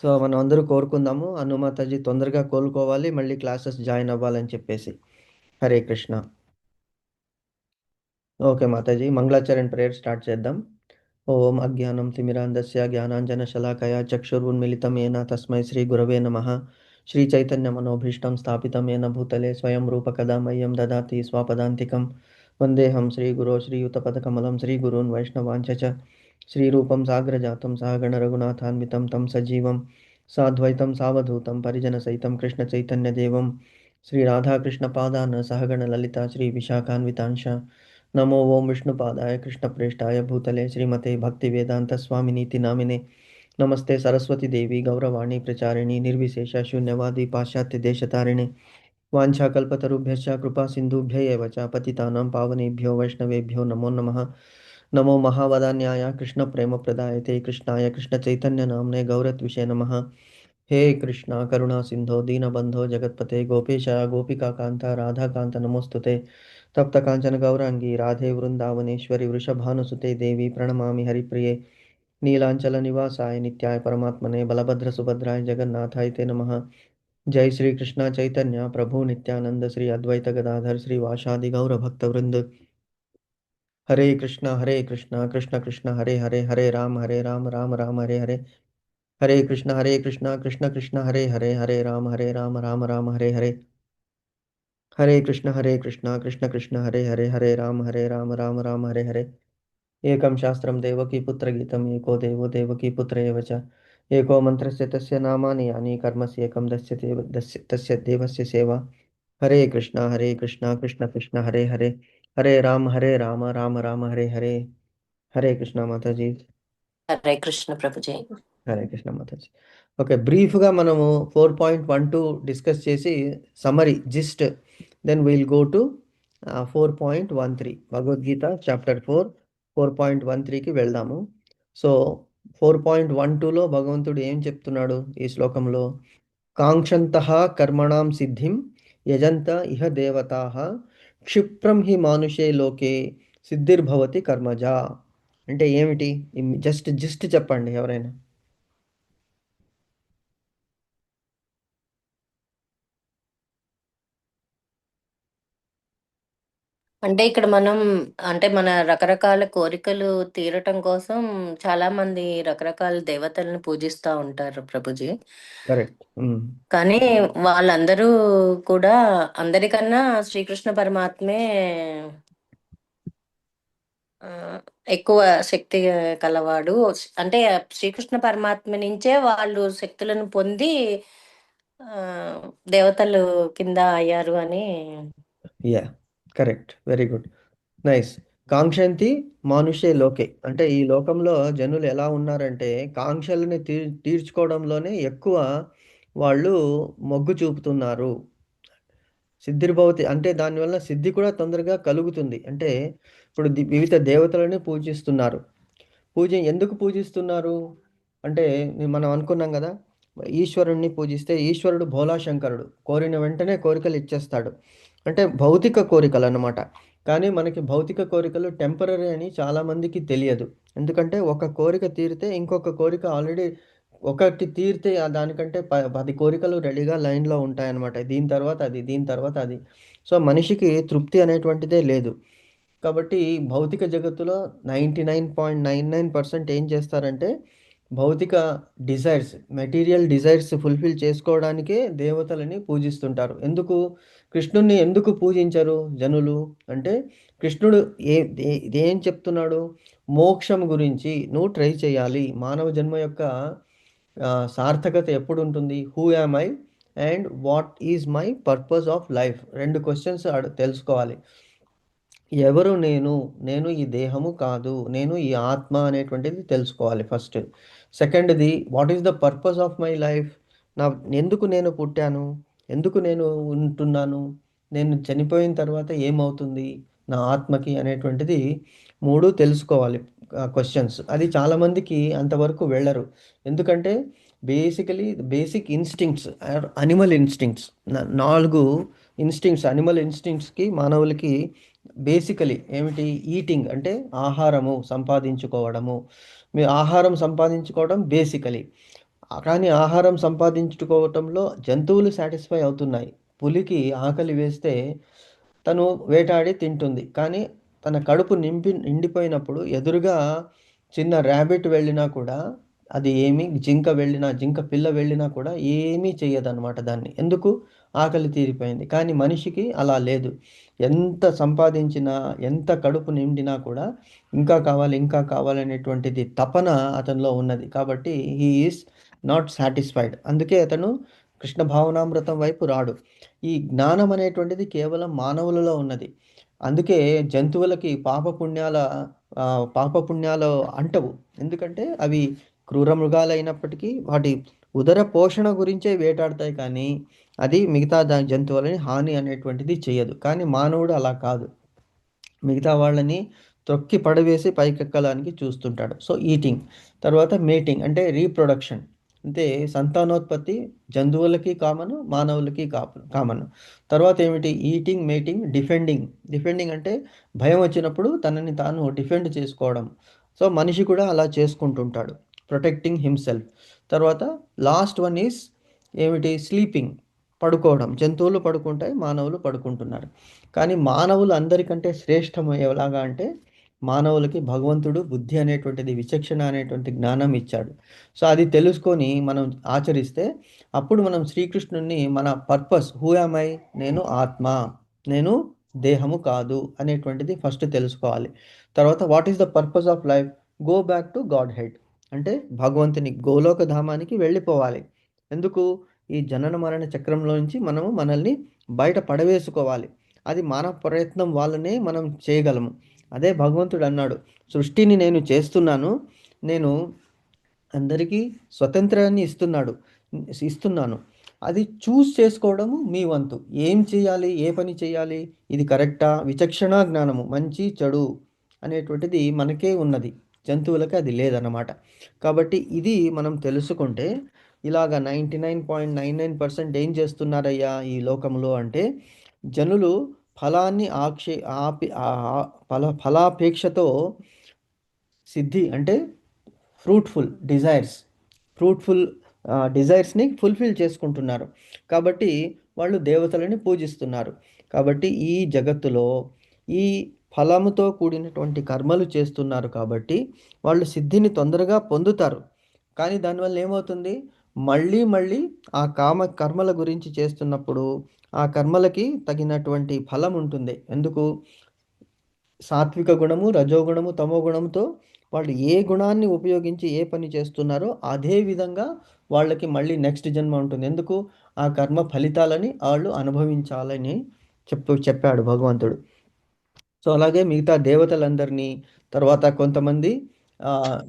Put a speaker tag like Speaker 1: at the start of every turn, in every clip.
Speaker 1: So, మనం అందరూ కోరుకుందాము. అను మాతాజీ తొందరగా కోలుకోవాలి. మళ్ళీ క్లాసెస్ జాయిన్ అవ్వాలని చెప్పేసి. హరే కృష్ణ. ఓకే మాతాజీ. మంగళాచరణ్ ప్రేయర్ స్టార్ట్ చేద్దాం. ఓం అజ్ఞానం తిమిరాంధస్య జ్ఞానాంజనశలాకయా చక్షురున్మిళితం येन తస్మై శ్రీ గురవే నమః. శ్రీ చైతన్య మనోభీష్టం స్థాపితం येन భూతలే స్వయం రూప కదా మह्यं దదాతి స్వపదాంతికం. వందేహం శ్రీగురో శ్రీయుతపదకమలం శ్రీగురూన్ వైష్ణవాంచ చ. శ్రీరూపం సాగ్రజాతం సహగణ రఘునాథాన్వితం తం సజీవం సాద్వైతం సావధూతం పరిజనసహితం కృష్ణచైతన్యదేవం శ్రీరాధాకృష్ణపాదాన్ సహగణ లలితా శ్రీ విశాఖాన్వితాంశ. नमो ओं विष्णुपादाय कृष्णप्रेष्ठाय भूतले श्रीमते भक्तिवेदान्तस्वामिनीति नामिने नमस्ते सरस्वती देवी गौरवाणी प्रचारिणी निर्विशेष शून्यवादी पाश्चात्य देशतारिणे वाञ्छाकल्पतरुभ्यश्च कृपा सिन्धुभ्य एव च पतितानां पावनेभ्यो वैष्णवेभ्यो नमो नमः। नमो महावदान्याय कृष्णप्रेमप्रदायते कृष्णाय कृष्णचैतन्यनाम्ने गौरत्विषे नमः। हे कृष्णा करुणा सिंधो दीनबंधो जगतपते गोपेश गोपिकान्त राधाकान्त नमोस्तुते। तप्त कांचन गौरांगी राधे वृंदावनेश्वरी वृषभानुसुते देवी प्रणमामि हरिप्रिये। नीलांचल निवासाय नित्याय परमात्मने बलभद्र सुभद्राय जगन्नाथाय ते नमः। जय श्री कृष्ण चैतन्य प्रभु नित्यानंद श्री अद्वैत गदाधर श्री वासादि गौर भक्त वृंद। हरे कृष्ण कृष्ण कृष्ण हरे हरे हरे राम राम राम हरे हरे। हरे कृष्ण कृष्ण हरे हरे राम हरे हरे। हरे कृष्ण कृष्ण हरे राम राम हरे हरे। एकं शास्त्रं देवकी पुत्रगीतम् एको देवो देवकी पुत्र एव च। एको मन्त्रस्य तस्य नामानि यानि कर्मस्य एकं तस्य देवस्य सेवा। हरे कृष्ण कृष्ण कृष्ण हरे हरे राम राम हरे हरे। हरे कृष्ण माता जी।
Speaker 2: హరే కృష్ణ ప్రభుజీ.
Speaker 1: హరే కృష్ణ మాతాజీ. ఓకే, బ్రీఫ్గా మనము 4.12 డిస్కస్ చేసి summary gist then will go to 4.13 Bhagavad Gita chapter 4.13కి వెళ్దాము. సో 4.12లో భగవంతుడు ఏం చెప్తున్నాడు ఈ శ్లోకంలో? కాంక్షంత కర్మణాం సిద్ధిం యజంత ఇహ దేవతా క్షిప్రం హి మానుషే లోకే సిద్ధిర్భవతి కర్మజ. అంటే ఏమిటి? జస్ట్ జిస్ట్ చెప్పండి ఎవరైనా.
Speaker 2: అంటే ఇక్కడ మనం అంటే మన రకరకాల కోరికలు తీరటం కోసం చాలా మంది రకరకాల దేవతలను పూజిస్తూ ఉంటారు ప్రభుజీ.
Speaker 1: కరెక్ట్.
Speaker 2: కానీ వాళ్ళందరూ కూడా అందరికన్నా శ్రీకృష్ణ పరమాత్మే ఆ, ఎక్కువ శక్తి కలవాడు. అంటే శ్రీకృష్ణ పరమాత్మ నుంచే వాళ్ళు శక్తులను పొంది ఆ, దేవతలు కింద అయ్యారు అని.
Speaker 1: Yeah, correct. Very good. Nice. కాంక్షంతి మానుషే లోకే అంటే ఈ లోకంలో జనులు ఎలా ఉన్నారంటే కాంక్షలని తీర్చుకోవడంలోనే ఎక్కువ వాళ్ళు మొగ్గు చూపుతున్నారు. సిద్ధిర్భవతి అంటే దానివల్ల సిద్ధి కూడా తొందరగా కలుగుతుంది. అంటే ఇప్పుడు వివిధ దేవతలని పూజిస్తున్నారు. ఎందుకు పూజిస్తున్నారు అంటే మనం అనుకున్నాం కదా, ఈశ్వరుణ్ణి పూజిస్తే ఈశ్వరుడు భోలాశంకరుడు కోరిన వెంటనే కోరికలు ఇచ్చేస్తాడు. అంటే భౌతిక కోరికలు అన్నమాట. కానీ మనకి భౌతిక కోరికలు టెంపరరీ అని చాలామందికి తెలియదు. ఎందుకంటే ఒక కోరిక తీరితే ఇంకొక కోరిక ఆల్రెడీ ఒకటి తీరితే దానికంటే 10 కోరికలు రెడీగా లైన్లో ఉంటాయన్నమాట. దీని తర్వాత అది, దీని తర్వాత అది. సో మనిషికి తృప్తి అనేటువంటిదే లేదు. కాబట్టి భౌతిక జగత్తులో 99.99% ఏం చేస్తారంటే భౌతిక డిజైర్స్, మెటీరియల్ డిజైర్స్ ఫుల్ఫిల్ చేసుకోవడానికే దేవతలని పూజిస్తుంటారు. ఎందుకు కృష్ణుణ్ణి ఎందుకు పూజించరు జనులు అంటే కృష్ణుడు ఏం చెప్తున్నాడు? మోక్షం గురించి నువ్వు ట్రై చేయాలి. మానవ జన్మ యొక్క సార్థకత ఎప్పుడు ఉంటుంది? Who am I and what is my purpose of life? 2 questions తెలుసుకోవాలి. ఎవరు నేను? నేను ఈ దేహము కాదు. నేను ఈ ఆత్మ అనేటువంటిది తెలుసుకోవాలి ఫస్ట్. సెకండ్‌ది what is the purpose of my life? నా ఎందుకు నేను పుట్టాను? ఎందుకు నేను ఉంటున్నాను? నేను చనిపోయిన తర్వాత ఏమవుతుంది నా ఆత్మకి అనేటువంటిది 3 తెలుసుకోవాలి క్వెషన్స్. అది చాలామందికి అంతవరకు వెళ్ళరు. ఎందుకంటే basically basic instincts are animal instincts 4 instincts animal ఇన్‌స్టింక్ట్స్‌కి మానవులకి బేసికలీ ఏమిటి? ఈటింగ్ అంటే ఆహారము సంపాదించుకోవడము. మీ ఆహారం సంపాదించుకోవడం బేసికలీ. కానీ ఆహారం సంపాదించుకోవటంలో జంతువులు సాటిస్ఫై అవుతున్నాయి. పులికి ఆకలి వేస్తే తను వేటాడి తింటుంది. కానీ తన కడుపు నిండిపోయినప్పుడు ఎదురుగా చిన్న ర్యాబిట్ వెళ్ళినా కూడా అది ఏమి జింక పిల్ల వెళ్ళినా కూడా ఏమీ చెయ్యదనమాట దాన్ని. ఎందుకు? ఆకలి తీరిపోయింది. కానీ మనిషికి అలా లేదు. ఎంత సంపాదించినా, ఎంత కడుపు నిండినా కూడా ఇంకా కావాలి, ఇంకా కావాలనేటువంటిది తపన అతనిలో ఉన్నది. కాబట్టి హీ ఈస్ నాట్ సాటిస్ఫైడ్. అందుకే అతను కృష్ణ భావనామృతం వైపు రాడు. ఈ జ్ఞానం అనేటువంటిది కేవలం మానవులలో ఉన్నది. అందుకే జంతువులకి పాపపుణ్యాలు అంటవు. ఎందుకంటే అవి క్రూర మృగాలైనప్పటికీ వాటి ఉదర పోషణ గురించే వేటాడతాయి, కానీ అది మిగతా జంతువులని హాని అనేటువంటిది చేయదు. కానీ మానవుడు అలా కాదు. మిగతా వాళ్ళని తొక్కి పడవేసి పైకెక్కడానికి చూస్తుంటాడు. సో ఈటింగ్, తర్వాత మేటింగ్ అంటే రీప్రొడక్షన్, అంటే సంతానోత్పత్తి జంతువులకి కామన్, మానవులకి కామన్. తర్వాత ఏమిటి? ఈటింగ్, మేటింగ్, డిఫెండింగ్ అంటే భయం వచ్చినప్పుడు తనని తాను డిఫెండ్ చేసుకోవడం. సో మనిషి కూడా అలా చేసుకుంటుంటాడు, ప్రొటెక్టింగ్ హిమ్సెల్ఫ్. తర్వాత లాస్ట్ వన్ ఈస్ ఏమిటి? స్లీపింగ్, పడుకోవడం. జంతువులు పడుకుంటాయి, మానవులు పడుకుంటున్నారు. కానీ మానవులు అందరికంటే శ్రేష్టం ఎలాగా అంటే, మానవులకి భగవంతుడు బుద్ధి అనేటువంటిది, విచక్షణ అనేటువంటి జ్ఞానం ఇచ్చాడు. సో అది తెలుసుకొని మనం ఆచరిస్తే అప్పుడు మనం శ్రీకృష్ణుని మన పర్పస్, హూ యామ్ ఐ, నేను ఆత్మ, నేను దేహము కాదు అనేటువంటిది ఫస్ట్ తెలుసుకోవాలి. తర్వాత what is the purpose of life? Go back to God head, అంటే భగవంతుని గోలోక ధామానికి వెళ్ళిపోవాలి. ఎందుకు? ఈ జనన మరణ చక్రంలో నుంచి మనము మనల్ని బయట పడవేసుకోవాలి. అది మన ప్రయత్నం వల్లనే మనం చేయగలము. అదే భగవంతుడు అన్నాడు, సృష్టిని నేను చేస్తున్నాను, నేను అందరికీ స్వతంత్రాన్ని ఇస్తున్నాను. అది చూస్ చేసుకోవడము మీ వంతు. ఏం చేయాలి, ఏ పని చేయాలి, ఇది కరెక్టా, విచక్షణ జ్ఞానము, మంచి చెడు అనేటువంటిది మనకే ఉన్నది. జంతువులకి అది లేదన్నమాట. కాబట్టి ఇది మనం తెలుసుకుంటే, ఇలాగ 99.99% ఏం చేస్తున్నారయ్యా ఈ లోకంలో అంటే, జనులు ఫలాన్ని ఫలాపేక్షతో సిద్ధి అంటే ఫ్రూట్ఫుల్ డిజైర్స్ ఫ్రూట్ఫుల్ డిజైర్స్ని ఫుల్ఫిల్ చేసుకుంటున్నారు. కాబట్టి వాళ్ళు దేవతలని పూజిస్తున్నారు. కాబట్టి ఈ జగత్తులో ఈ ఫలముతో కూడినటువంటి కర్మలు చేస్తున్నారు కాబట్టి వాళ్ళు సిద్ధిని తొందరగా పొందుతారు. కానీ దానివల్ల ఏమవుతుంది? మళ్ళీ మళ్ళీ ఆ కర్మల గురించి చేస్తున్నప్పుడు ఆ కర్మలకి తగినటువంటి ఫలం ఉంటుంది. ఎందుకు? సాత్విక గుణము, రజోగుణము, తమో గుణంతో వాళ్ళు ఏ గుణాన్ని ఉపయోగించి ఏ పని చేస్తున్నారో అదే విధంగా వాళ్ళకి మళ్ళీ నెక్స్ట్ జన్మ ఉంటుంది. ఎందుకు? ఆ కర్మ ఫలితాలని వాళ్ళు అనుభవించాలని చెప్పాడు భగవంతుడు. సో అలాగే మిగతా దేవతలందరినీ, తర్వాత కొంతమంది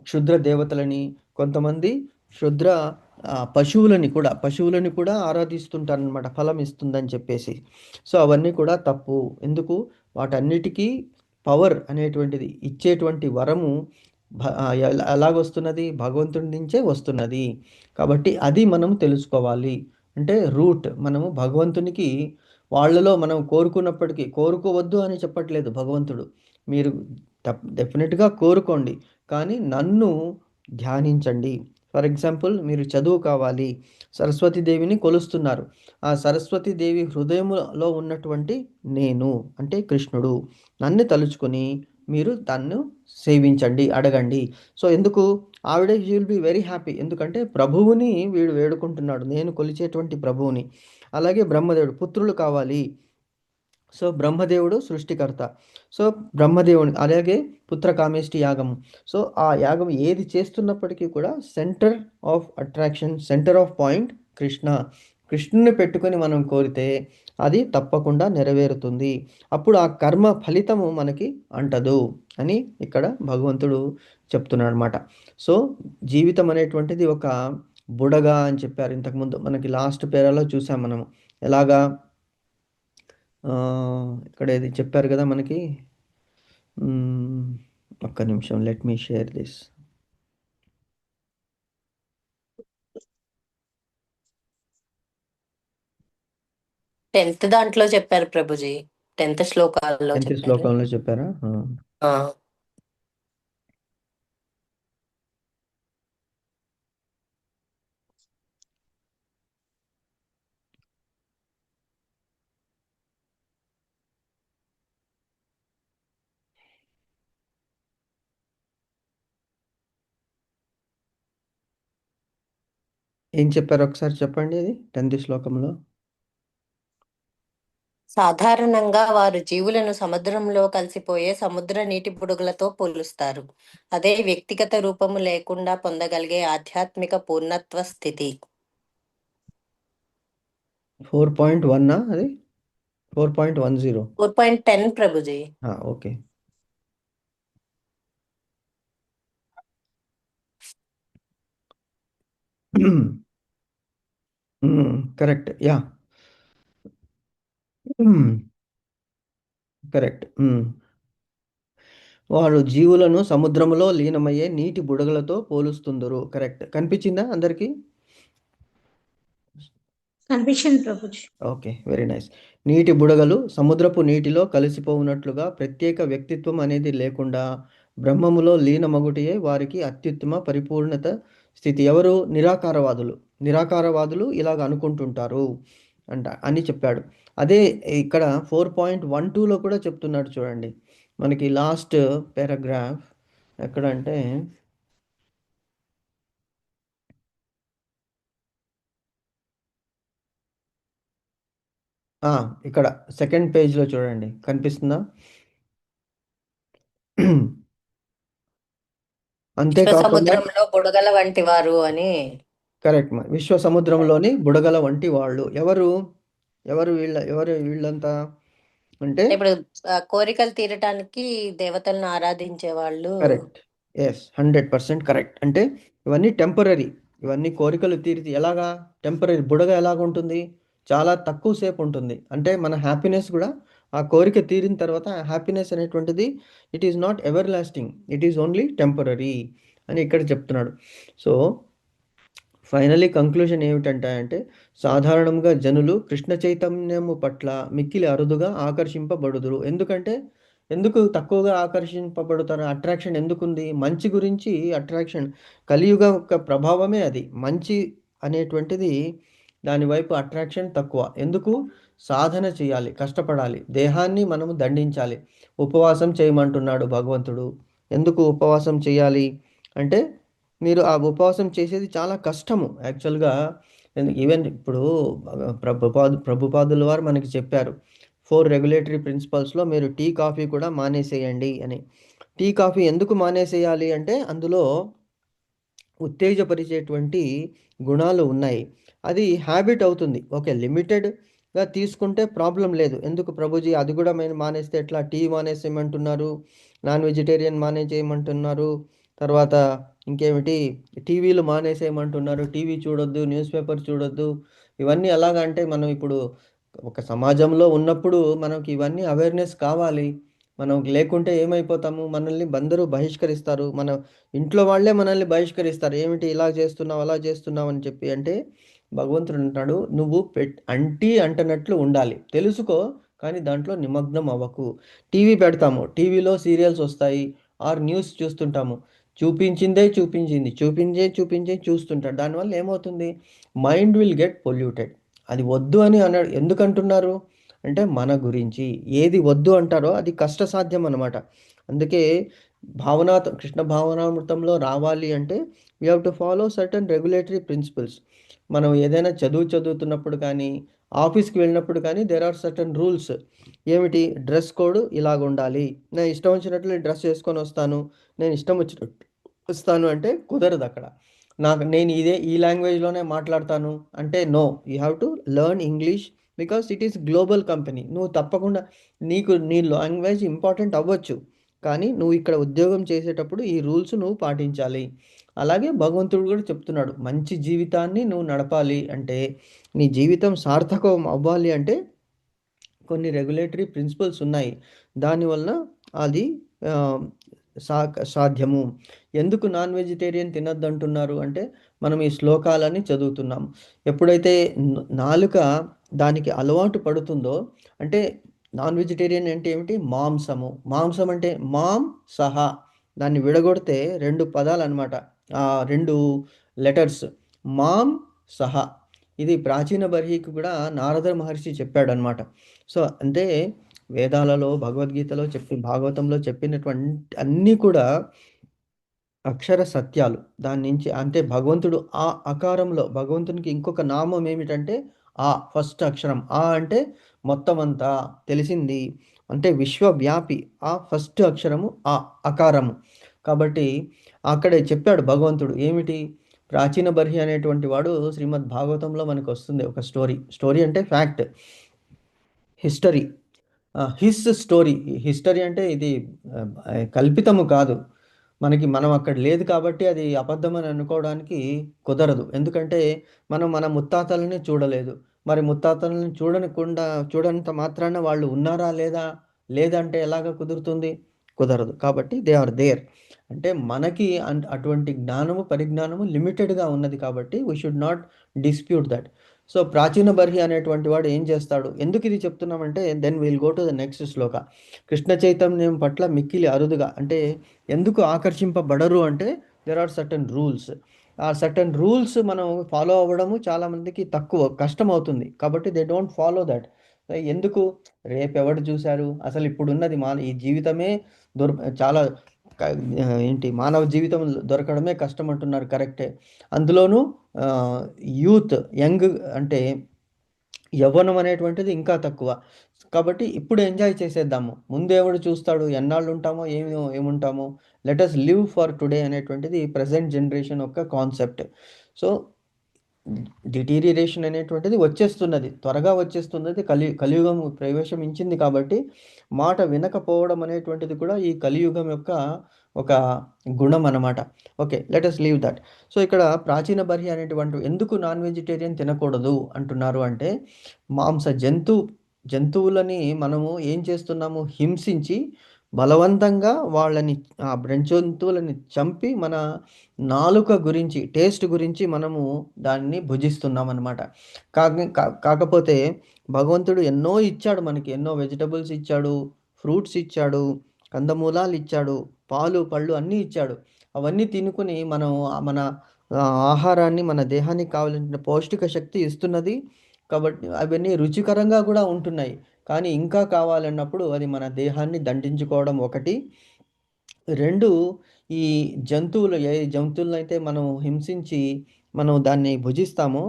Speaker 1: క్షుద్ర దేవతలని, కొంతమంది క్షుద్ర పశువులని కూడా ఆరాధిస్తుంటారనమాట, ఫలం ఇస్తుందని చెప్పేసి. సో అవన్నీ కూడా తప్పు. ఎందుకు? వాటన్నిటికీ పవర్ అనేటువంటిది ఇచ్చేటువంటి వరము ఎలాగొస్తున్నది? భగవంతుడి నుంచే వస్తున్నది. కాబట్టి అది మనం తెలుసుకోవాలి. అంటే రూట్ మనము భగవంతునికి, వాళ్ళలో మనం కోరుకున్నప్పటికీ, కోరుకోవద్దు అని చెప్పట్లేదు భగవంతుడు. మీరు డెఫినెట్గా కోరుకోండి, కానీ నన్ను ధ్యానించండి. ఫర్ ఎగ్జాంపుల్, మీరు చదువు కావాలి, సరస్వతీదేవిని కొలుస్తున్నారు. ఆ సరస్వతీదేవి హృదయంలో ఉన్నటువంటి నేను అంటే కృష్ణుడు, నన్ను తలుచుకొని మీరు తన్ను సేవించండి, అడగండి. సో ఎందుకు? ఆవిడ he will be very happy. ఎందుకంటే ప్రభువుని వీడు వేడుకుంటున్నాడు, నేను కొలిచేటువంటి ప్రభువుని. అలాగే బ్రహ్మదేవుడు పుత్రులు కావాలి. సో బ్రహ్మదేవుడు సృష్టికర్త. సో బ్రహ్మదేవుని అలాగే పుత్రకామేష్టి యాగం. సో ఆ యాగం ఏది చేస్తున్నప్పటికీ కూడా centre of attraction, centre of point Krishna. కృష్ణుని పెట్టుకొని మనం కోరితే అది తప్పకుండా నెరవేరుతుంది. అప్పుడు ఆ కర్మ ఫలితము మనకి అంటదు అని ఇక్కడ భగవంతుడు చెప్తున్నాడు అనమాట. సో జీవితం అనేటువంటిది ఒక బుడగ అని చెప్పారు ఇంతకుముందు. మనకి లాస్ట్ పేరాలో చూసాం మనము ఎలాగా. ఇక్కడ ఇది చెప్పారు కదా మనకి. ఒక్క నిమిషం, లెట్ మీ షేర్ దిస్.
Speaker 2: దాంట్లో చెప్పారు ప్రభుజీ. 10th శ్లోకాల్లో
Speaker 1: 10th
Speaker 2: చెప్పారు.
Speaker 1: శ్లోకంలో చెప్పారా?
Speaker 2: ఆ,
Speaker 1: ఏం చెప్పారు ఒకసారి చెప్పండి అది 10th శ్లోకంలో.
Speaker 2: సాధారణంగా వారు జీవులను సముద్రంలో కలిసిపోయే సముద్ర నీటి బుడగలతో పోలుస్తారు. అదే వ్యక్తిగత రూపము లేకుండా పొందగలిగే ఆధ్యాత్మిక పూర్ణత్వ స్థితి.
Speaker 1: 4.1 అది 4.10.
Speaker 2: 4.10 Prabhuji.
Speaker 1: Okay. Correct. Yeah. Correct. వారు జీవులను సముద్రములో లీనమయ్యే నీటి బుడగలతో పోలుస్తుందరు. కరెక్ట్. కనిపించిందా అందరికీ?
Speaker 3: కనిపించింది ప్రభుజీ.
Speaker 1: Okay, very nice. నీటి బుడగలు సముద్రపు నీటిలో కలిసిపోవునట్లుగా ప్రత్యేక వ్యక్తిత్వం అనేది లేకుండా బ్రహ్మములో లీనమగుటయే వారికి అత్యుత్తమ పరిపూర్ణత స్థితి. ఎవరు? నిరాకారవాదులు. నిరాకారవాదులు ఇలాగ అనుకుంటుంటారు అని చెప్పాడు. అదే ఇక్కడ 4.12లో కూడా చెప్తున్నాడు చూడండి. మనకి లాస్ట్ పారాగ్రాఫ్ ఎక్కడంటే ఇక్కడ సెకండ్ పేజ్లో చూడండి, కనిపిస్తుందా? అంతేకాకుండా
Speaker 2: సముద్రంలో బుడగల వంటి వారు అని.
Speaker 1: కరెక్ట్. విశ్వ సముద్రంలోని బుడగల వంటి వాళ్ళు. ఎవరు ఎవరు వీళ్ళంతా అంటే
Speaker 2: ఇప్పుడు కోరికలు తీరటానికి దేవతలను ఆరాధించే వాళ్ళు.
Speaker 1: కరెక్ట్. Yes, 100% correct. అంటే ఇవన్నీ టెంపరరీ. ఇవన్నీ కోరికలు తీరితే ఎలాగా టెంపరరీ. బుడగ ఎలాగుంటుంది? చాలా తక్కువ సేపు ఉంటుంది. అంటే మన హ్యాపీనెస్ కూడా ఆ కోరిక తీరిన తర్వాత హ్యాపీనెస్ అనేటువంటిది it is not ever lasting, it is only temporary అని ఇక్కడ చెప్తున్నాడు. సో ఫైనలీ కంక్లూజన్ ఏమిటంటే అంటే సాధారణంగా జనులు కృష్ణ చైతన్యము పట్ల మిక్కిలి అరుదుగా ఆకర్షింపబడుదురు. ఎందుకు తక్కువగా ఆకర్షింపబడుతారు? అట్రాక్షన్ ఎందుకుంది? మంచి గురించి అట్రాక్షన్. కలియుగ యొక్క ప్రభావమే అది. మంచి అనేటువంటిది దాని వైపు అట్రాక్షన్ తక్కువ. ఎందుకు? సాధన చేయాలి, కష్టపడాలి, దేహాన్ని మనము దండించాలి. ఉపవాసం చేయమంటున్నాడు భగవంతుడు. ఎందుకు ఉపవాసం చేయాలి అంటే మీరు ఆ ఉపవాసం చేసేది చాలా కష్టము యాక్చువల్గా. ఈవెన్ ఇప్పుడు ప్రభుపాదుల వారు మనకి చెప్పారు 4 రెగ్యులేటరీ ప్రిన్సిపల్స్లో మీరు టీ కాఫీ కూడా మానేసేయండి అని. టీ కాఫీ ఎందుకు మానేసేయాలి అంటే అందులో ఉత్తేజపరిచేటువంటి గుణాలు ఉన్నాయి. అది హ్యాబిట్ అవుతుంది. ఓకే, లిమిటెడ్గా తీసుకుంటే ప్రాబ్లం లేదు. ఎందుకు ప్రభుజీ అది కూడా మేము మానేస్తే ఎట్లా? టీ మానేసేయమంటున్నారు, నాన్ వెజిటేరియన్ మానేసేయమంటున్నారు, తర్వాత ఇంకేమిటి టీవీలు మానేసేయమంటున్నారు, టీవీ చూడొద్దు, న్యూస్ పేపర్ చూడొద్దు. ఇవన్నీ ఎలాగంటే మనం ఇప్పుడు ఒక సమాజంలో ఉన్నప్పుడు మనకి ఇవన్నీ అవేర్నెస్ కావాలి. మనం లేకుంటే ఏమైపోతాము? మనల్ని అందరూ బహిష్కరిస్తారు. మన ఇంట్లో వాళ్ళే మనల్ని బహిష్కరిస్తారు. ఏమిటి ఇలా చేస్తున్నావు, అలా చేస్తున్నావు అని చెప్పి. అంటే భగవంతుడు అంటాడు, నువ్వు అంటనట్లు ఉండాలి, తెలుసుకో, కానీ దాంట్లో నిమగ్నం అవ్వకు. టీవీ పెడతాము, టీవీలో సీరియల్స్ వస్తాయి, ఆర్ న్యూస్ చూస్తుంటాము. చూపించే చూస్తుంటాడు. దానివల్ల ఏమవుతుంది? Mind will get polluted. అది వద్దు అని అన్నాడు. ఎందుకు అంటున్నారు అంటే మన గురించి. ఏది వద్దు అంటారో అది కష్టసాధ్యం అన్నమాట. అందుకే కృష్ణ భావనామృతంలో రావాలి అంటే we have to follow certain regulatory principles. మనం ఏదైనా చదువుతున్నప్పుడు కానీ, ఆఫీస్కి వెళ్ళినప్పుడు కానీ దేర్ ఆర్ సర్టన్ రూల్స్. ఏమిటి? డ్రెస్ కోడ్ ఇలాగ ఉండాలి. నేను ఇష్టం వచ్చినట్లు డ్రెస్ వేసుకొని వస్తాను, నేను ఇష్టం వచ్చినట్టు వస్తాను అంటే కుదరదు అక్కడ. నేను ఈ లాంగ్వేజ్లోనే మాట్లాడతాను అంటే no, you have to learn English because it is global company. నువ్వు తప్పకుండా నీ లాంగ్వేజ్ ఇంపార్టెంట్ అవ్వచ్చు, కానీ నువ్వు ఇక్కడ ఉద్యోగం చేసేటప్పుడు ఈ రూల్స్ నువ్వు పాటించాలి. అలాగే భగవంతుడు కూడా చెప్తున్నాడు, మంచి జీవితాన్ని నువ్వు నడపాలి అంటే, నీ జీవితం సార్థకం అవ్వాలి అంటే కొన్ని రెగ్యులేటరీ ప్రిన్సిపల్స్ ఉన్నాయి. దానివల్ల అది సాధ్యము. ఎందుకు నాన్ వెజిటేరియన్ తినద్దు అంటున్నారు అంటే మనం ఈ శ్లోకాలని చదువుతున్నాం. ఎప్పుడైతే నాలుక దానికి అలవాటు పడుతుందో, అంటే నాన్ వెజిటేరియన్ అంటే ఏమిటి? మాంసం అంటే సహా. దాన్ని విడగొడితే 2 పదాలు అనమాట, 2 లెటర్స్, సహా. ఇది ప్రాచీన బర్హీకి కూడా నారద మహర్షి చెప్పాడనమాట. సో అంటే వేదాలలో, భగవద్గీతలో భాగవతంలో చెప్పినటువంటి అన్నీ కూడా అక్షర సత్యాలు. దాని నుంచి అంటే భగవంతుడు ఆ అకారంలో భగవంతునికి ఇంకొక నామం ఏమిటంటే ఆ ఫస్ట్ అక్షరం. ఆ అంటే మొత్తం అంతా తెలిసింది. అంటే విశ్వవ్యాపి. ఆ ఫస్ట్ అక్షరము ఆ అకారము. కాబట్టి అక్కడే చెప్పాడు భగవంతుడు. ఏమిటి? ప్రాచీన బర్హి అనేటువంటి వాడు శ్రీమద్ భాగవతంలో మనకొస్తుంది ఒక స్టోరీ. స్టోరీ అంటే fact. History. His story. History అంటే ఇది కల్పితము కాదు. మనం అక్కడ లేదు కాబట్టి అది అబద్ధమని అనుకోవడానికి కుదరదు. ఎందుకంటే మనం మన ముత్తాతలని చూడలేదు. మరి ముత్తాతలని చూడనంత మాత్రాన వాళ్ళు ఉన్నారా లేదా? లేదంటే ఎలాగా కుదురుతుంది? కుదరదు. కాబట్టి దే ఆర్ దేర్. అంటే మనకి అటువంటి జ్ఞానము, పరిజ్ఞానము లిమిటెడ్‌గా ఉన్నది కాబట్టి we should not dispute that. So, Prachina Barhi అనేటువంటి వాడు ఏం చేస్తాడు? ఎందుకిది చెప్తున్నామంటే then will go to the next shloka. Krishna చైతన్యం పట్ల మిక్కిలి అరుదుగా అంటే ఎందుకు ఆకర్షింపబడరు అంటే దేర్ ఆర్ సర్టెన్ రూల్స్. ఆ సర్టెన్ రూల్స్ మనం ఫాలో అవ్వడము చాలామందికి తక్కువ కష్టమవుతుంది. కాబట్టి దే డోంట్ ఫాలో దట్. ఎందుకు? రేపెవడు చూసారు? అసలు ఇప్పుడున్నది ఈ జీవితమే చాలా ఏంటి మానవ జీవితం దొరకడమే కష్టం అంటున్నారు కరెక్టే. అందులోనూ యూత్ యంగ్ అంటే యవ్వనం అనేటువంటిది ఇంకా తక్కువ. కాబట్టి ఇప్పుడు ఎంజాయ్ చేసేద్దాము. ముందెవడు చూస్తాడు? ఎన్నాళ్ళు ఉంటామో ఏముంటామో. Let us live for today అనేటువంటిది ప్రెజెంట్ జనరేషన్ యొక్క కాన్సెప్ట్. సో, డిటీరియరేషన్ అనేటువంటిది వచ్చేస్తున్నది. త్వరగా వచ్చేస్తున్నది. కలియుగం ప్రవేశించింది కాబట్టి మాట వినకపోవడం అనేటువంటిది కూడా ఈ కలియుగం యొక్క ఒక గుణం అన్నమాట. Okay. Let us leave that. So, ఇక్కడ ప్రాచీన బర్హి అనేటువంటి ఎందుకు నాన్ వెజిటేరియన్ తినకూడదు అంటున్నారు అంటే జంతువులని మనము ఏం చేస్తున్నాము? హింసించి బలవంతంగా వాళ్ళని జంతువులని చంపి మన నాలుక గురించి, టేస్ట్ గురించి మనము దాన్ని భుజిస్తున్నామనమాట. కాకపోతే భగవంతుడు ఎన్నో ఇచ్చాడు మనకి. ఎన్నో వెజిటబుల్స్ ఇచ్చాడు, ఫ్రూట్స్ ఇచ్చాడు, కందమూలాలు ఇచ్చాడు, పాలు, పళ్ళు అన్నీ ఇచ్చాడు. అవన్నీ తినుకొని మనం మన ఆహారాన్ని మన దేహానికి కావాల్సిన పౌష్టిక శక్తి ఇస్తున్నది. కాబట్టి అవన్నీ రుచికరంగా కూడా ఉంటున్నాయి. కానీ ఇంకా కావాలన్నప్పుడు అది మన దేహాన్ని దండించుకోవడం ఒకటి. 2 ఈ ఏ జంతువులనైతే మనం హింసించి మనం దాన్ని భుజిస్తామో,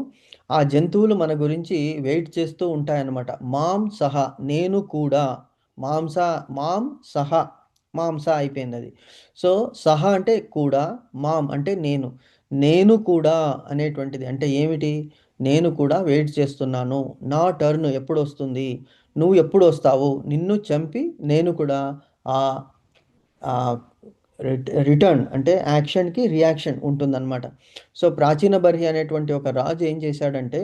Speaker 1: ఆ జంతువులు మన గురించి వెయిట్ చేస్తూ ఉంటాయన్నమాట. మాం సహ నేను కూడా మాంస మాం సహ మాంస అయిపోయిందది. సో, సహ అంటే కూడా, మాం అంటే నేను. నేను కూడా అనేటువంటిది అంటే ఏమిటి? నేను కూడా వెయిట్ చేస్తున్నాను. నా టర్న్ ఎప్పుడొస్తుంది? నువ్వు ఎప్పుడొస్తావు? నిన్ను చంపి నేను కూడా ఆహ్, ఆహ్, రిటర్న్ అంటే యాక్షన్‌కి రియాక్షన్ ఉంటుందన్నమాట. సో, ప్రాచీన బర్హి అనేటువంటి ఒక రాజు ఏం చేశాడంటే,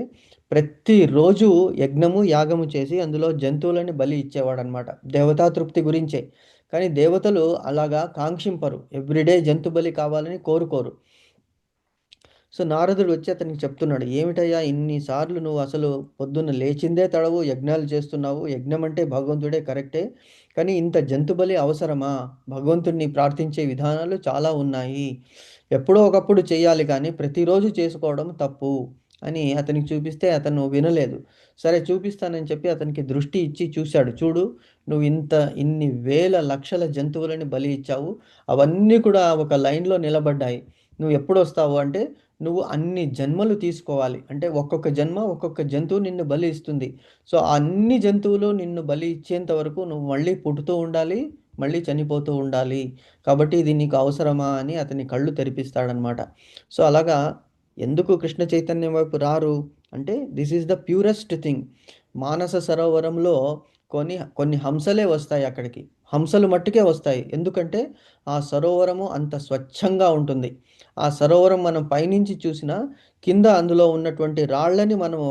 Speaker 1: ప్రతిరోజు యజ్ఞము, యాగము చేసి అందులో జంతువులని బలి ఇచ్చేవాడన్నమాట. దేవతా తృప్తి గురించే. కానీ దేవతలు అలాగా కాంక్షింపరు. ఎవ్రీడే జంతు బలి కావాలని కోరుకోరు. సో, నారదుడు వచ్చి అతనికి చెప్తున్నాడు. "ఏమిటయ్యా ఇన్ని సార్లు నువ్వు అసలు పొద్దున్న లేచిందే తడవు యజ్ఞాలు చేస్తున్నావు. యజ్ఞం అంటే భగవంతుడే కరెక్టే. కానీ ఇంత జంతు బలి అవసరమా? భగవంతుడిని ప్రార్థించే విధానాలు చాలా ఉన్నాయి. ఎప్పుడో ఒకప్పుడు చేయాలి కానీ ప్రతిరోజు చేసుకోవడం తప్పు" అని అతనికి చూపిస్తే అతను వినలేదు. సరే చూపిస్తానని చెప్పి అతనికి దృష్టి ఇచ్చి చూశాడు. "చూడు నువ్వు ఇన్ని వేల లక్షల జంతువులని బలి ఇచ్చావు. అవన్నీ కూడా ఒక లైన్‌లో నిలబడ్డాయి. నువ్వు ఎప్పుడొస్తావు" అంటే నువ్వు అన్ని జన్మలు తీసుకోవాలి. అంటే ఒక్కొక్క జన్మ, ఒక్కొక్క జంతువు నిన్ను బలి ఇస్తుంది. సో, అన్ని జంతువులు నిన్ను బలి ఇచ్చేంత వరకు నువ్వు మళ్ళీ పుట్టుతూ ఉండాలి, మళ్ళీ చనిపోతూ ఉండాలి. కాబట్టి ఇది నీకు అవసరమా అని అతని కళ్ళు తెరిపిస్తాడనమాట. సో, అలాగా ఎందుకు కృష్ణ చైతన్యం వైపు రారు? అంటే this is the purest thing. మానస సరోవరంలో కొన్ని హంసలే వస్తాయి అక్కడికి. హంసలు మట్టుకే వస్తాయి. ఎందుకంటే ఆ సరోవరము అంత స్వచ్ఛంగా ఉంటుంది. ఆ సరోవరం మనం పైనుంచి చూసినా కింద అందులో ఉన్నటువంటి రాళ్ళని మనము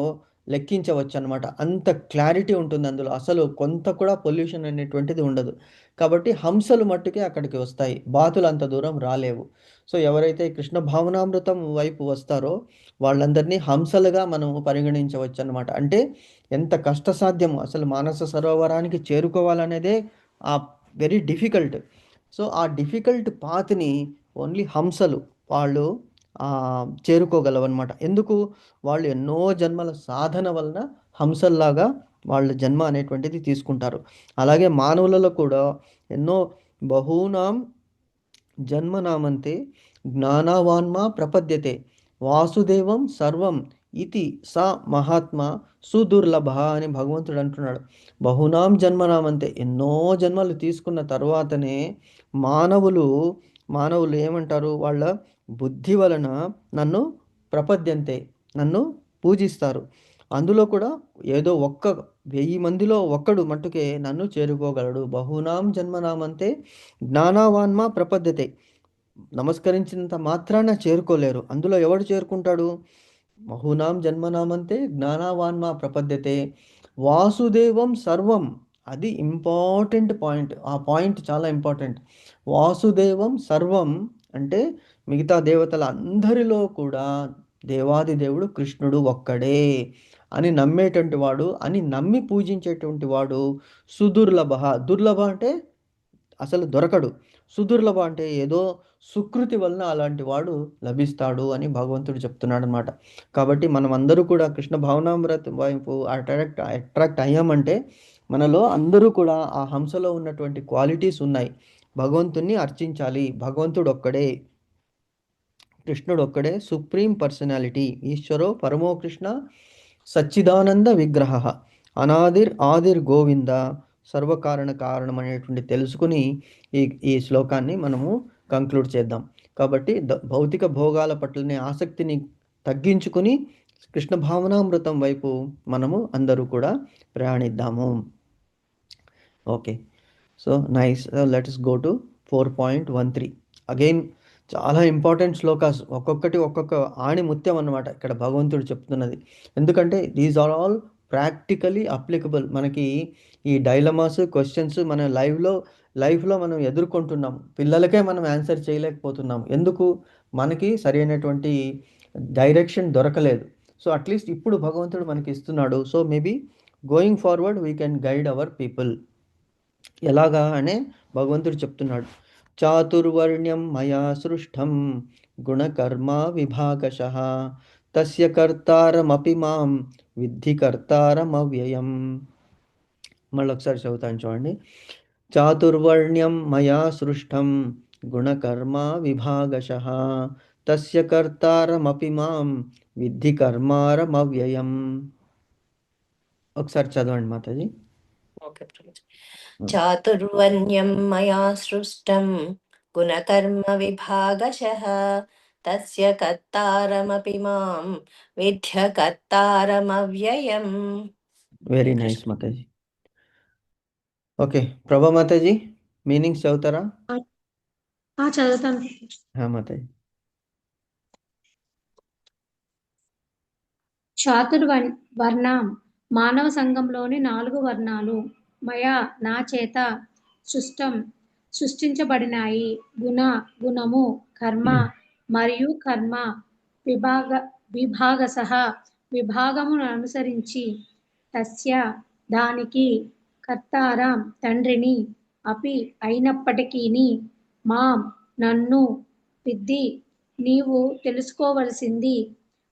Speaker 1: లెక్కించవచ్చనమాట. అంత క్లారిటీ ఉంటుంది అందులో. అసలు కొంత కూడా పొల్యూషన్ అనేటువంటిది ఉండదు. కాబట్టి హంసలు మట్టుకే అక్కడికి వస్తాయి. బాతులు అంత దూరం రాలేవు. సో, ఎవరైతే కృష్ణ భావనామృతం వైపు వస్తారో వాళ్ళందరినీ హంసలుగా మనము పరిగణించవచ్చనమాట. అంటే ఎంత కష్టసాధ్యమో అసలు మానస సరోవరానికి చేరుకోవాలనేదే వెరీ డిఫికల్ట్. సో, ఆ డిఫికల్ట్ పాత్‌ని ఓన్లీ హంసలు వాళ్ళు చేరుకోగలవన్నమాట. ఎందుకు? వాళ్ళు ఎన్నో జన్మల సాధన వలన హంసల్లాగా వాళ్ళ జన్మ అనేటువంటిది తీసుకుంటారు. అలాగే మానవులలో కూడా ఎన్నో బహూనాం జన్మనామంతే జ్ఞానవాన్మా ప్రపద్యతే వాసుదేవం సర్వం ఇది స మహాత్మా సుదుర్లభ అని భగవంతుడు అంటున్నాడు. బహునాం జన్మనామంతే, ఎన్నో జన్మలు తీసుకున్న తర్వాతనే మానవులు మానవులు ఏమంటారు, వాళ్ళ బుద్ధి వలన నన్ను ప్రపద్యంతే, నన్ను పూజిస్తారు. అందులో కూడా ఏదో 1000 మందిలో ఒక్కడు మట్టుకే నన్ను చేరుకోగలడు. బహునాం జన్మనామంతే జ్ఞానవాన్మా ప్రపద్యతే. నమస్కరించినంత మాత్రాన చేరుకోలేరు. అందులో ఎవడు చేరుకుంటాడు? బహూనాం జన్మనామంతే జ్ఞానవాన్మా ప్రపద్యతే వాసుదేవం సర్వం. అది ఇంపార్టెంట్ పాయింట్. ఆ పాయింట్ చాలా ఇంపార్టెంట్. వాసుదేవం సర్వం అంటే మిగతా దేవతల అందరిలో కూడా దేవాది దేవుడు కృష్ణుడు ఒక్కడే అని నమ్మేటువంటి వాడు, అని నమ్మి పూజించేటువంటి వాడు సుదుర్లభ. దుర్లభ అంటే అసలు దొరకడు. సుదుర్లభ అంటే ఏదో సుకృతి వలన అలాంటి వాడు లభిస్తాడు అని భగవంతుడు చెప్తున్నాడు అనమాట. కాబట్టి మనం అందరూ కూడా కృష్ణ భావనామృత వైపు అట్రాక్ట్ అయ్యామంటే మనలో అందరూ కూడా ఆ హంసలో ఉన్నటువంటి క్వాలిటీస్ ఉన్నాయి. భగవంతుణ్ణి అర్చించాలి. భగవంతుడు ఒక్కడే, కృష్ణుడు ఒక్కడే సుప్రీం పర్సనాలిటీ. ఈశ్వరో పరమో కృష్ణ సచ్చిదానంద విగ్రహ అనాదిర్ ఆదిర్ గోవింద సర్వకారణ కారణం అనేటువంటి తెలుసుకుని ఈ ఈ శ్లోకాన్ని మనము కంక్లూడ్ చేద్దాం. కాబట్టి భౌతిక భోగాల పట్లనే ఆసక్తిని తగ్గించుకుని కృష్ణ భావనామృతం వైపు మనము అందరూ కూడా ప్రయాణిద్దాము. Okay, so nice. Let's go to 4.13. Again చాలా ఇంపార్టెంట్ శ్లోకాస్, ఒక్కొక్కటి ఒక్కొక్క ఆణి ముత్యం అన్నమాట ఇక్కడ భగవంతుడు చెప్తున్నది. ఎందుకంటే these are all practically applicable. మనకి ఈ డైలమాస్ క్వశ్చన్స్ మన లైఫ్లో మనం ఎదుర్కొంటున్నాం. పిల్లలకే మనం ఆన్సర్ చేయలేకపోతున్నాం. ఎందుకు? మనకి సరైనటువంటి డైరెక్షన్ దొరకలేదు. సో అట్లీస్ట్ ఇప్పుడు భగవంతుడు మనకి ఇస్తున్నాడు. So maybe going forward we can guide our people. ఎలాగా అనే భగవంతుడు చెప్తున్నాడు. చాతుర్వర్ణ్యం మయా సృష్టం గుణకర్మ విభాగశః తస్య కర్తారమపి మాం విద్ధి కర్తారమవ్యయం. మళ్ళీ ఒకసారి చదువుతాను చూడండి. చాతుర్వర్ణ్యం మయా సృష్టం గుణకర్మ విభాగశః తస్య కర్తారమపి మాం విద్ధి కర్మారమవ్యయం. ఒకసారి చదవండి మాతాజీ.
Speaker 2: ఓకే ప్రభుజీ. చాతుర్వర్ణ్యం మయా సృష్టం గుణకర్మ విభాగశః తస్య కర్తారమపి మాం విద్య కర్తారమవ్యయం.
Speaker 1: Very nice Mataji. Okay, Prabha Mataji meanings చదువుతారా?
Speaker 3: చదువుతాను.
Speaker 1: మాతాజీ.
Speaker 3: చాతుర్వర్ణం మానవ సంఘంలోని 4 వర్ణాలు మయా నా చేత సృష్టించబడినాయి. గుణము, కర్మ మరియు కర్మ విభాగశః విభాగమును అనుసరించి తస్య దానికి కర్తారం తండ్రిని అపి అయినప్పటికీ మాం నన్ను విద్ధి నీవు తెలుసుకోవలసింది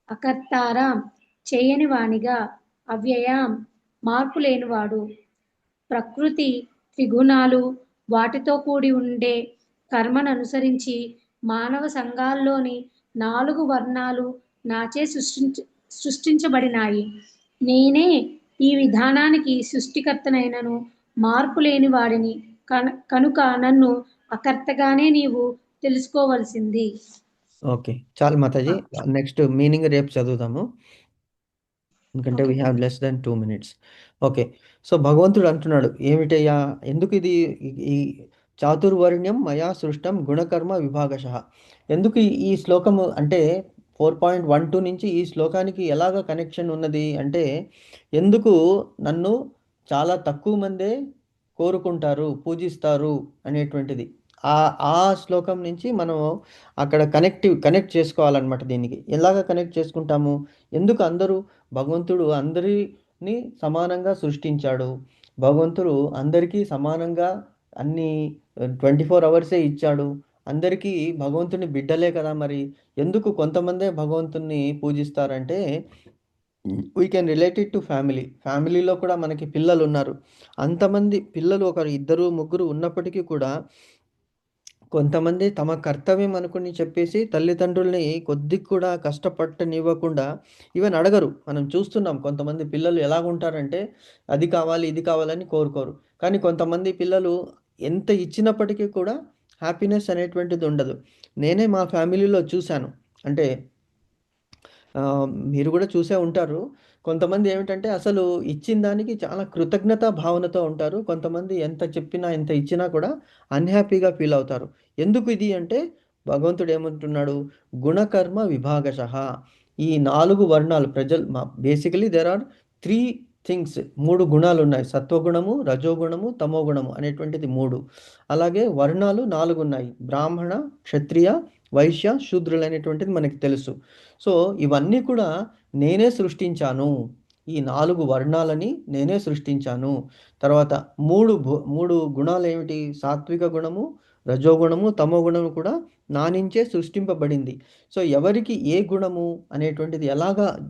Speaker 3: అకర్తారం చేయని వానిగా అవ్యయం మార్పు లేనివాడు. ప్రకృతి త్రిగుణాలు వాటితో కూడి ఉండే కర్మను అనుసరించి మానవ సంఘాల్లోని 4 వర్ణాలు నాచే సృష్టించబడినాయి. నేనే ఈ విధానానికి సృష్టికర్తనైనను మార్పు లేని వాడిని కనుక నన్ను అకర్తగానే నీవు తెలుసుకోవలసింది.
Speaker 1: ఓకే, చాలు మాతాజీ. నెక్స్ట్ మీనింగ్ రేపు చదువుతాము, ఎందుకంటే we have less than 2 minutes. Okay, so భగవంతుడు అంటున్నాడు ఏమిటయ్యా, ఎందుకు ఇది ఈ చాతుర్వర్ణ్యం మయా సృష్టం గుణకర్మ విభాగశః. ఎందుకు ఈ శ్లోకము అంటే 4.12 నుంచి ఈ శ్లోకానికి ఎలాగ కనెక్షన్ ఉన్నది అంటే, ఎందుకు నన్ను చాలా తక్కువ మందే కోరుకుంటారు, పూజిస్తారు అనేటువంటిది. ఆ శ్లోకం నుంచి మనం అక్కడ కనెక్ట్ చేసుకోవాలన్నమాట. దీనికి ఎలాగ కనెక్ట్ చేసుకుంటాము? ఎందుకు భగవంతుడు అందరినీ సమానంగా సృష్టించాడు. భగవంతుడు అందరికీ సమానంగా అన్ని 24 hours ఇచ్చాడు. అందరికీ భగవంతుని బిడ్డలే కదా. మరి ఎందుకు కొంతమందే భగవంతుని పూజిస్తారంటే, we can relate it to ఫ్యామిలీలో కూడా మనకి పిల్లలు ఉన్నారు. అంతమంది పిల్లలు 1, 2, 3 ఉన్నప్పటికీ కూడా కొంతమంది తమ కర్తవ్యం అనుకుని చెప్పేసి తల్లిదండ్రుల్ని కొద్దిగా కూడా కష్టపడనివ్వకుండా ఈవెన్ అడగరు. మనం చూస్తున్నాం కొంతమంది పిల్లలు ఎలాగుంటారంటే అది కావాలి, ఇది కావాలని కోరుకోరు. కానీ కొంతమంది పిల్లలు ఎంత ఇచ్చినప్పటికీ కూడా హ్యాపీనెస్ అనేటువంటిది ఉండదు. నేనే మా ఫ్యామిలీలో చూశాను. అంటే మీరు గూడా చూసే ఉంటారు. కొంతమంది ఏమిటంటే అసలు ఇచ్చిన దానికి చాలా కృతజ్ఞతా భావనతో ఉంటారు. కొంతమంది ఎంత చెప్పినా, ఎంత ఇచ్చినా కూడా అన్‌హ్యాపీగా ఫీల్ అవుతారు. ఎందుకు ఇది అంటే భగవంతుడు ఏమంటున్నాడు? గుణకర్మ విభాగశః. ఈ 4 వర్ణాలు బేసికల్లీ దేర్ ఆర్ 3 థింగ్స్ 3 గుణాలున్నాయి. సత్వగుణము, రజోగుణము, తమోగుణము అనేటువంటిది 3. అలాగే వర్ణాలు 4 ఉన్నాయి. బ్రాహ్మణ, క్షత్రియ, వైశ్య, శూద్రులనేటువంటిది మనకి తెలుసు. సో, ఇవన్నీ కూడా నేనే సృష్టించాను. ఈ 4 వర్ణాలని నేనే సృష్టించాను. తర్వాత 3 గుణాలేమిటి? సాత్విక గుణము, రజోగుణము, తమోగుణము కూడా నా నుంచే సృష్టింపబడింది. సో, ఎవరికి ఏ గుణము అనేటువంటిది ఎలాగా